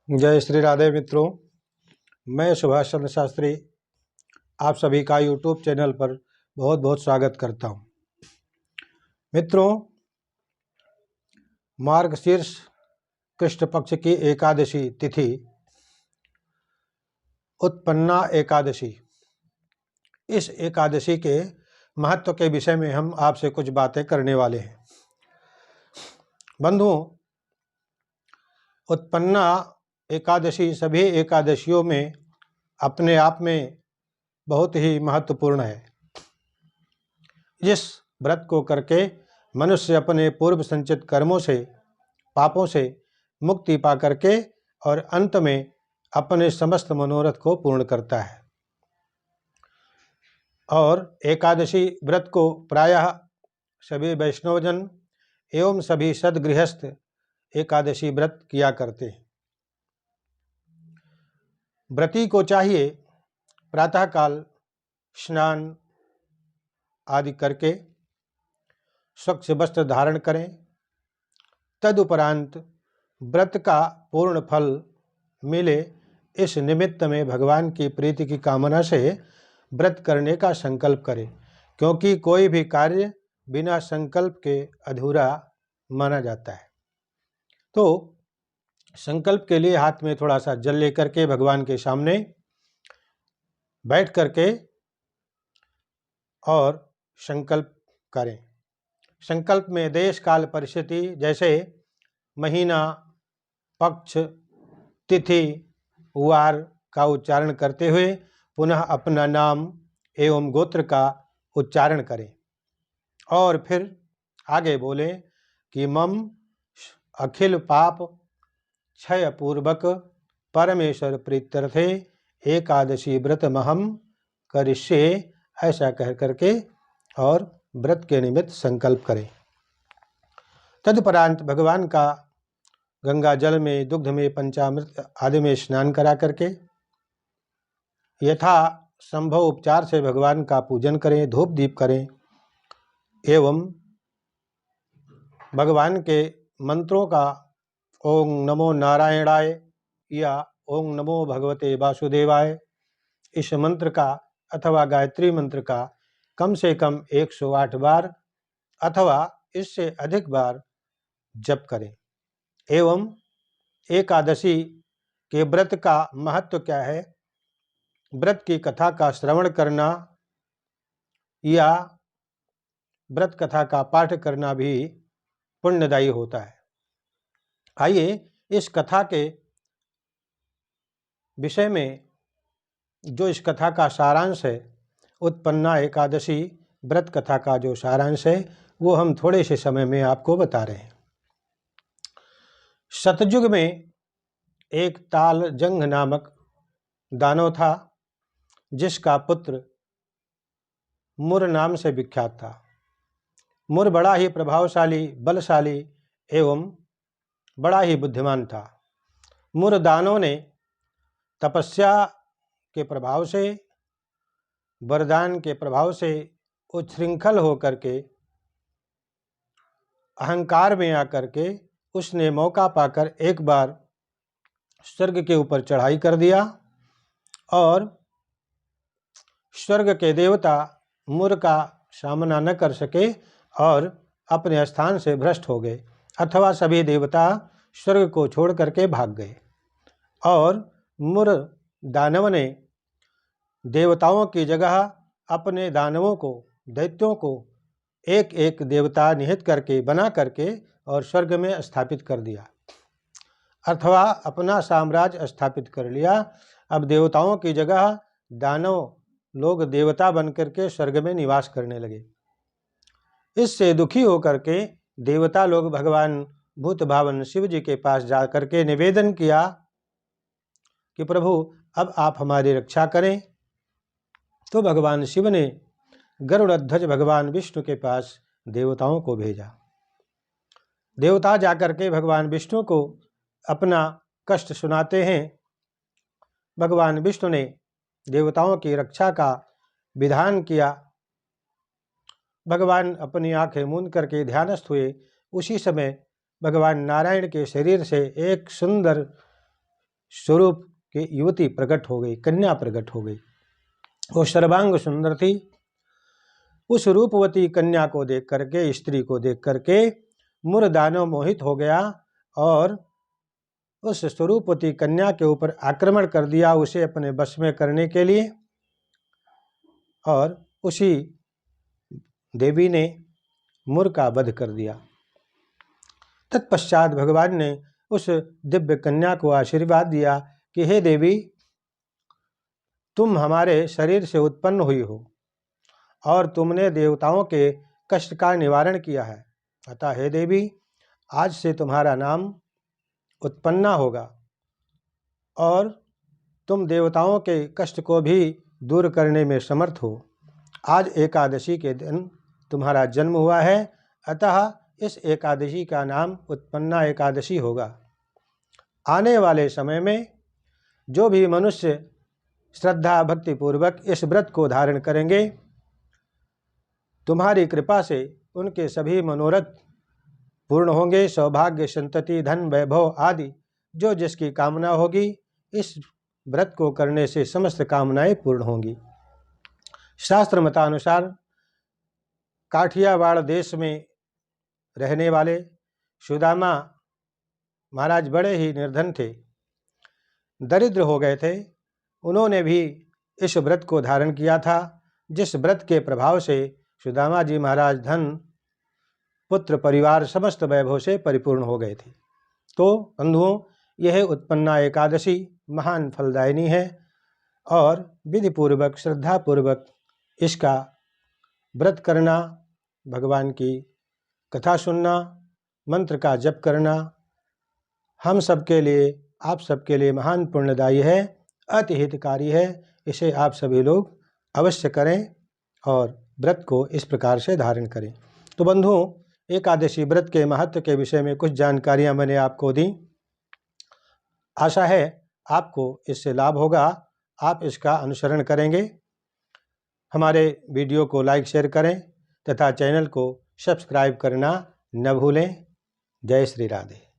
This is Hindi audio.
जय श्री राधे मित्रों। मैं सुभाष चंद्र शास्त्री आप सभी का यूट्यूब चैनल पर बहुत बहुत स्वागत करता हूं। मित्रों, मार्गशीर्ष कृष्ण पक्ष की एकादशी तिथि उत्पन्ना एकादशी, इस एकादशी के महत्व के विषय में हम आपसे कुछ बातें करने वाले हैं। बंधुओं, उत्पन्ना एकादशी सभी एकादशियों में अपने आप में बहुत ही महत्वपूर्ण है। जिस व्रत को करके मनुष्य अपने पूर्व संचित कर्मों से, पापों से मुक्ति पा करके और अंत में अपने समस्त मनोरथ को पूर्ण करता है। और एकादशी व्रत को प्रायः सभी वैष्णवजन एवं सभी सद्गृहस्थ एकादशी व्रत किया करते हैं। व्रती को चाहिए प्रातःकाल स्नान आदि करके स्वच्छ वस्त्र धारण करें। तदुपरांत व्रत का पूर्ण फल मिले इस निमित्त में भगवान की प्रीति की कामना से व्रत करने का संकल्प करें, क्योंकि कोई भी कार्य बिना संकल्प के अधूरा माना जाता है। तो संकल्प के लिए हाथ में थोड़ा सा जल लेकर के भगवान के सामने बैठ करके और संकल्प करें। संकल्प में देश काल परिस्थिति जैसे महीना, पक्ष, तिथि, वार का उच्चारण करते हुए पुनः अपना नाम एवं गोत्र का उच्चारण करें और फिर आगे बोले कि मम अखिल पाप क्षय पूर्वक परमेश्वर प्रीत्यर्थे एकादशी व्रत महम करिष्ये, ऐसा कह करके और व्रत के निमित्त संकल्प करें। तदुपरांत भगवान का गंगा जल में, दुग्ध में, पंचामृत आदि में स्नान करा करके यथा संभव उपचार से भगवान का पूजन करें, धूप दीप करें एवं भगवान के मंत्रों का ओम नमो नारायणाय या ओम नमो भगवते वासुदेवाय, इस मंत्र का अथवा गायत्री मंत्र का कम से कम 108 बार अथवा इससे अधिक बार जप करें। एवं एकादशी के व्रत का महत्व क्या है, व्रत की कथा का श्रवण करना या व्रत कथा का पाठ करना भी पुण्यदायी होता है। आइए इस कथा के विषय में, जो इस कथा का सारांश है, उत्पन्ना एकादशी व्रत कथा का जो सारांश है वो हम थोड़े से समय में आपको बता रहे हैं। सतयुग में एक तालजंग नामक दानव था, जिसका पुत्र मुर नाम से विख्यात था। मुर बड़ा ही प्रभावशाली, बलशाली एवं बड़ा ही बुद्धिमान था। मुर दानव ने तपस्या के प्रभाव से, वरदान के प्रभाव से उच्छृंखल होकर के, अहंकार में आकर के उसने मौका पाकर एक बार स्वर्ग के ऊपर चढ़ाई कर दिया और स्वर्ग के देवता मुर का सामना न कर सके और अपने स्थान से भ्रष्ट हो गए, अथवा सभी देवता स्वर्ग को छोड़ करके भाग गए। और मुर दानव ने देवताओं की जगह अपने दानवों को, दैत्यों को एक एक देवता निहित करके, बना करके और स्वर्ग में स्थापित कर दिया, अथवा अपना साम्राज्य स्थापित कर लिया। अब देवताओं की जगह दानव लोग देवता बनकर के स्वर्ग में निवास करने लगे। इससे दुखी होकर के देवता लोग भगवान भूत भावन शिव जी के पास जाकर के निवेदन किया कि प्रभु अब आप हमारी रक्षा करें। तो भगवान शिव ने गरुड़ध्वज भगवान विष्णु के पास देवताओं को भेजा। देवता जाकर के भगवान विष्णु को अपना कष्ट सुनाते हैं। भगवान विष्णु ने देवताओं की रक्षा का विधान किया। भगवान अपनी आंखें मूंद करके ध्यानस्थ हुए। उसी समय भगवान नारायण के शरीर से एक सुंदर स्वरूप की युवती प्रकट हो गई, कन्या प्रकट हो गई। वो सर्वांग सुंदर थी। उस रूपवती कन्या को देख करके, स्त्री को देख करके मुरदानव मोहित हो गया और उस स्वरूपवती कन्या के ऊपर आक्रमण कर दिया उसे अपने वश में करने के लिए। और उसी देवी ने मुर का वध कर दिया। तत्पश्चात भगवान ने उस दिव्य कन्या को आशीर्वाद दिया कि हे देवी, तुम हमारे शरीर से उत्पन्न हुई हो और तुमने देवताओं के कष्ट का निवारण किया है। अतः हे देवी, आज से तुम्हारा नाम उत्पन्ना होगा और तुम देवताओं के कष्ट को भी दूर करने में समर्थ हो। आज एकादशी के दिन तुम्हारा जन्म हुआ है, अतः इस एकादशी का नाम उत्पन्ना एकादशी होगा। आने वाले समय में जो भी मनुष्य श्रद्धा भक्ति पूर्वक इस व्रत को धारण करेंगे, तुम्हारी कृपा से उनके सभी मनोरथ पूर्ण होंगे। सौभाग्य, संतति, धन, वैभव आदि जो जिसकी कामना होगी, इस व्रत को करने से समस्त कामनाएं पूर्ण होंगी। शास्त्र मतानुसार काठियावाड़ देश में रहने वाले सुदामा महाराज बड़े ही निर्धन थे, दरिद्र हो गए थे। उन्होंने भी इस व्रत को धारण किया था, जिस व्रत के प्रभाव से सुदामा जी महाराज धन, पुत्र, परिवार, समस्त वैभव से परिपूर्ण हो गए थे। तो बंधुओं, यह उत्पन्ना एकादशी महान फलदायिनी है और विधिपूर्वक श्रद्धापूर्वक इसका व्रत करना, भगवान की कथा सुनना, मंत्र का जप करना हम सबके लिए, आप सबके लिए महान पुण्यदायी है, अति हितकारी है। इसे आप सभी लोग अवश्य करें और व्रत को इस प्रकार से धारण करें। तो बंधुओं, एकादशी व्रत के महत्व के विषय में कुछ जानकारियां मैंने आपको दी। आशा है आपको इससे लाभ होगा, आप इसका अनुसरण करेंगे। हमारे वीडियो को लाइक शेयर करें तथा चैनल को सब्सक्राइब करना न भूलें। जय श्री राधे।